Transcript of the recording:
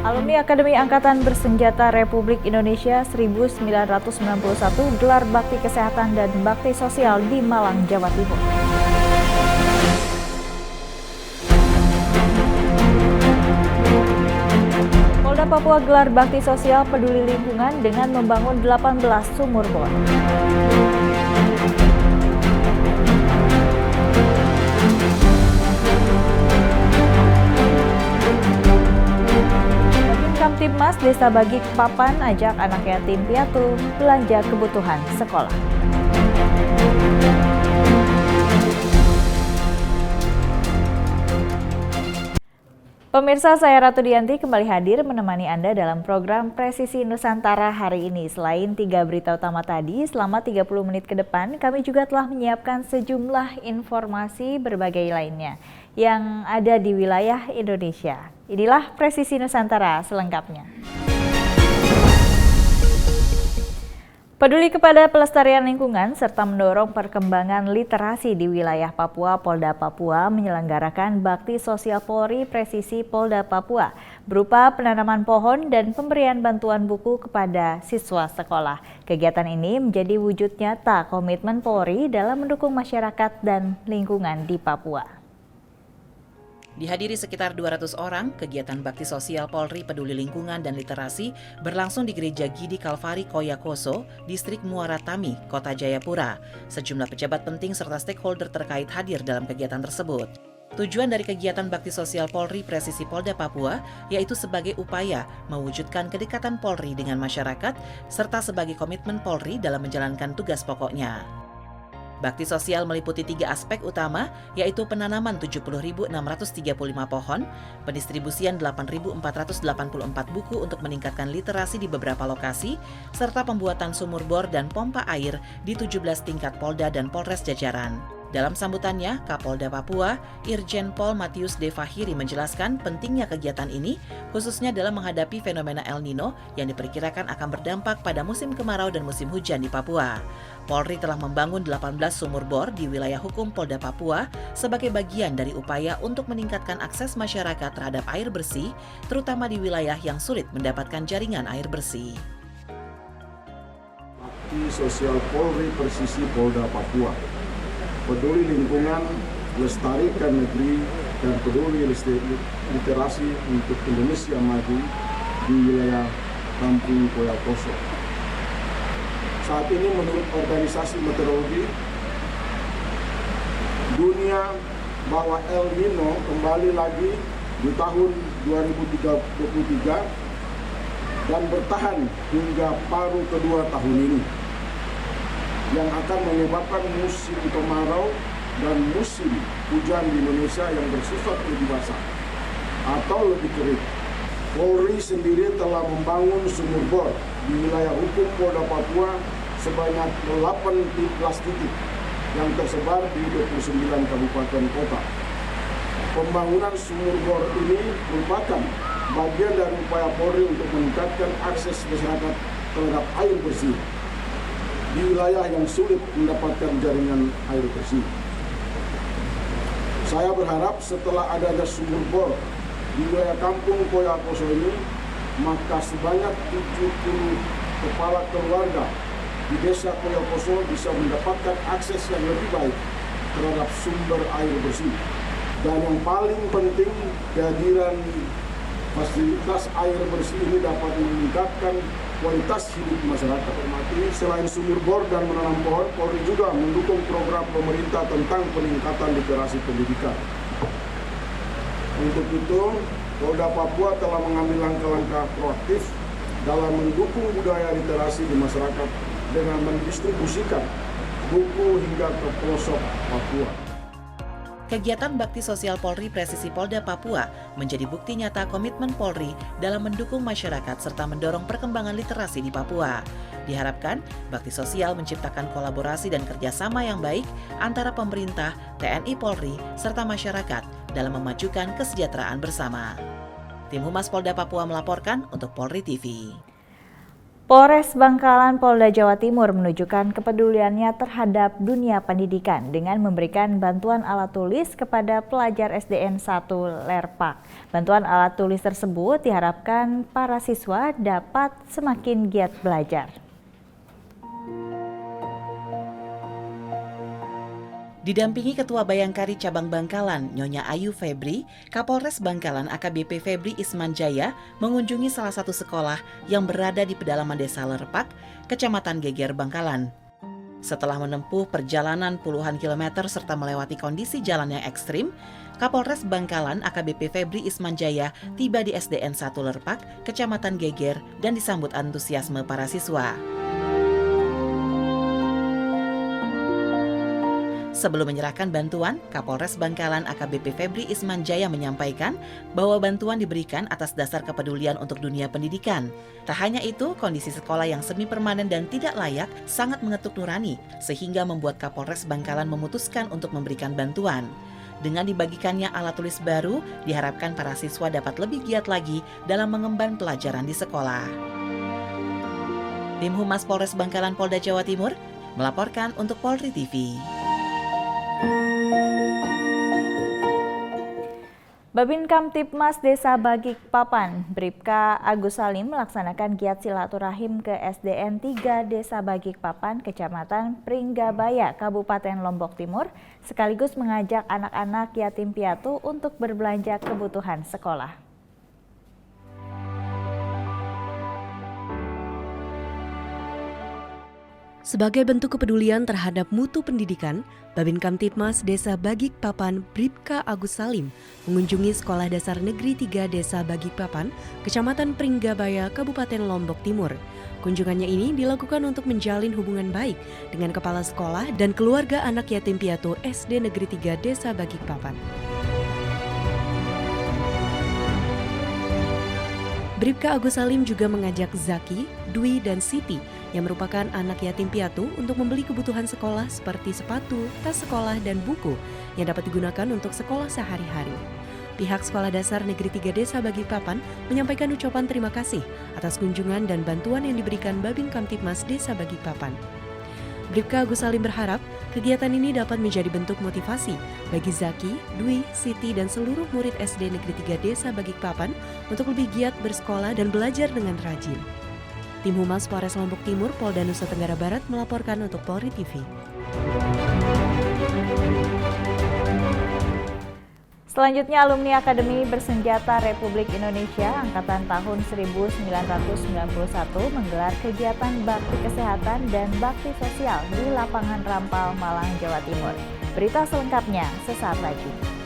Alumni Akademi Angkatan Bersenjata Republik Indonesia 1991 gelar bakti kesehatan dan bakti sosial di Malang, Jawa Timur. Polda Papua gelar bakti sosial peduli lingkungan dengan membangun 18 sumur bor. Kamtibmas Desa Bagi Papan ajak anak yatim piatu belanja kebutuhan sekolah. Pemirsa, saya Ratu Dianti kembali hadir menemani Anda dalam program Presisi Nusantara hari ini. Selain 3 berita utama tadi, selama 30 menit ke depan kami juga telah menyiapkan sejumlah informasi berbagai lainnya yang ada di wilayah Indonesia. Inilah Presisi Nusantara selengkapnya. Peduli kepada pelestarian lingkungan serta mendorong perkembangan literasi di wilayah Papua, Polda Papua menyelenggarakan Bakti Sosial Polri Presisi Polda Papua berupa penanaman pohon dan pemberian bantuan buku kepada siswa sekolah. Kegiatan ini menjadi wujud nyata komitmen Polri dalam mendukung masyarakat dan lingkungan di Papua. Dihadiri sekitar 200 orang, kegiatan bakti sosial Polri Peduli Lingkungan dan Literasi berlangsung di Gereja Gidi Kalvari Koyakoso, Distrik Muara Tami, Kota Jayapura. Sejumlah pejabat penting serta stakeholder terkait hadir dalam kegiatan tersebut. Tujuan dari kegiatan bakti sosial Polri Presisi Polda Papua yaitu sebagai upaya mewujudkan kedekatan Polri dengan masyarakat serta sebagai komitmen Polri dalam menjalankan tugas pokoknya. Bakti sosial meliputi 3 aspek utama, yaitu penanaman 70.635 pohon, pendistribusian 8.484 buku untuk meningkatkan literasi di beberapa lokasi, serta pembuatan sumur bor dan pompa air di 17 tingkat Polda dan Polres jajaran. Dalam sambutannya, Kapolda Papua, Irjen Pol Matius De Fahiri menjelaskan pentingnya kegiatan ini, khususnya dalam menghadapi fenomena El Nino yang diperkirakan akan berdampak pada musim kemarau dan musim hujan di Papua. Polri telah membangun 18 sumur bor di wilayah hukum Polda Papua sebagai bagian dari upaya untuk meningkatkan akses masyarakat terhadap air bersih, terutama di wilayah yang sulit mendapatkan jaringan air bersih. Bakti Sosial Polri Presisi Polda Papua. Peduli lingkungan, lestarikan negeri, dan peduli literasi untuk Indonesia maju di wilayah Kampung Koyakoso. Saat ini menurut organisasi meteorologi dunia bahwa El Nino kembali lagi di tahun 2023 dan bertahan hingga paruh kedua tahun ini, yang akan menyebabkan musim kemarau dan musim hujan di Indonesia yang bersifat lebih basah atau lebih kering. Polri sendiri telah membangun sumur bor di wilayah hukum Polda Papua sebanyak 18 titik yang tersebar di 29 kabupaten kota. Pembangunan sumur bor ini merupakan bagian dari upaya Polri untuk meningkatkan akses masyarakat terhadap air bersih di wilayah yang sulit mendapatkan jaringan air bersih. Saya berharap setelah adanya sumur bor di wilayah Kampung Koyakoso ini, maka sebanyak 70 kepala keluarga di Desa Koyakoso bisa mendapatkan akses yang lebih baik terhadap sumber air bersih. Dan yang paling penting, kehadiran fasilitas air bersih ini dapat meningkatkan kualitas hidup masyarakat. Selain sumur bor dan menanam pohon, Polri juga mendukung program pemerintah tentang peningkatan literasi pendidikan. Untuk itu, Polda Papua telah mengambil langkah-langkah proaktif dalam mendukung budaya literasi di masyarakat dengan mendistribusikan buku hingga ke pelosok Papua. Kegiatan bakti sosial Polri Presisi Polda Papua menjadi bukti nyata komitmen Polri dalam mendukung masyarakat serta mendorong perkembangan literasi di Papua. Diharapkan, bakti sosial menciptakan kolaborasi dan kerjasama yang baik antara pemerintah, TNI Polri, serta masyarakat dalam memajukan kesejahteraan bersama. Tim Humas Polda Papua melaporkan untuk Polri TV. Polres Bangkalan Polda Jawa Timur menunjukkan kepeduliannya terhadap dunia pendidikan dengan memberikan bantuan alat tulis kepada pelajar SDN 1 Lerpak. Bantuan alat tulis tersebut diharapkan para siswa dapat semakin giat belajar. Didampingi Ketua Bayangkari Cabang Bangkalan, Nyonya Ayu Febri, Kapolres Bangkalan AKBP Febri Ismanjaya mengunjungi salah satu sekolah yang berada di pedalaman Desa Lerpak, Kecamatan Geger, Bangkalan. Setelah menempuh perjalanan puluhan kilometer serta melewati kondisi jalan yang ekstrim, Kapolres Bangkalan AKBP Febri Ismanjaya tiba di SDN 1 Lerpak, Kecamatan Geger, dan disambut antusiasme para siswa. Sebelum menyerahkan bantuan, Kapolres Bangkalan AKBP Febri Ismanjaya menyampaikan bahwa bantuan diberikan atas dasar kepedulian untuk dunia pendidikan. Tak hanya itu, kondisi sekolah yang semi permanen dan tidak layak sangat mengetuk nurani, sehingga membuat Kapolres Bangkalan memutuskan untuk memberikan bantuan. Dengan dibagikannya alat tulis baru, diharapkan para siswa dapat lebih giat lagi dalam mengemban pelajaran di sekolah. Tim Humas Polres Bangkalan Polda Jawa Timur melaporkan untuk Polri TV. Babin Kamtibmas Desa Bagikpapan, Bribka Agus Salim melaksanakan giat silaturahim ke SDN 3 Desa Bagikpapan, Kecamatan Pringgabaya, Kabupaten Lombok Timur, sekaligus mengajak anak-anak yatim piatu untuk berbelanja kebutuhan sekolah. Sebagai bentuk kepedulian terhadap mutu pendidikan, Babin Kamtibmas Desa Bagikpapan Bribka Agus Salim mengunjungi Sekolah Dasar Negeri 3 Desa Bagikpapan, Kecamatan Pringgabaya, Kabupaten Lombok Timur. Kunjungannya ini dilakukan untuk menjalin hubungan baik dengan kepala sekolah dan keluarga anak yatim piatu SD Negeri 3 Desa Bagikpapan. Bribka Agus Salim juga mengajak Zaki, Dwi, dan Siti yang merupakan anak yatim piatu untuk membeli kebutuhan sekolah seperti sepatu, tas sekolah, dan buku yang dapat digunakan untuk sekolah sehari-hari. Pihak Sekolah Dasar Negeri 3 Desa Bagikpapan menyampaikan ucapan terima kasih atas kunjungan dan bantuan yang diberikan Babin Kamtibmas Desa Bagikpapan. Bribka Agus Salim berharap kegiatan ini dapat menjadi bentuk motivasi bagi Zaki, Dwi, Siti, dan seluruh murid SD Negeri 3 Desa Bagikpapan untuk lebih giat bersekolah dan belajar dengan rajin. Tim Humas Polres Lombok Timur, Polda Nusa Tenggara Barat melaporkan untuk Polri TV. Selanjutnya, alumni Akademi Bersenjata Republik Indonesia Angkatan tahun 1991 menggelar kegiatan bakti kesehatan dan bakti sosial di lapangan Rampal, Malang, Jawa Timur. Berita selengkapnya sesaat lagi.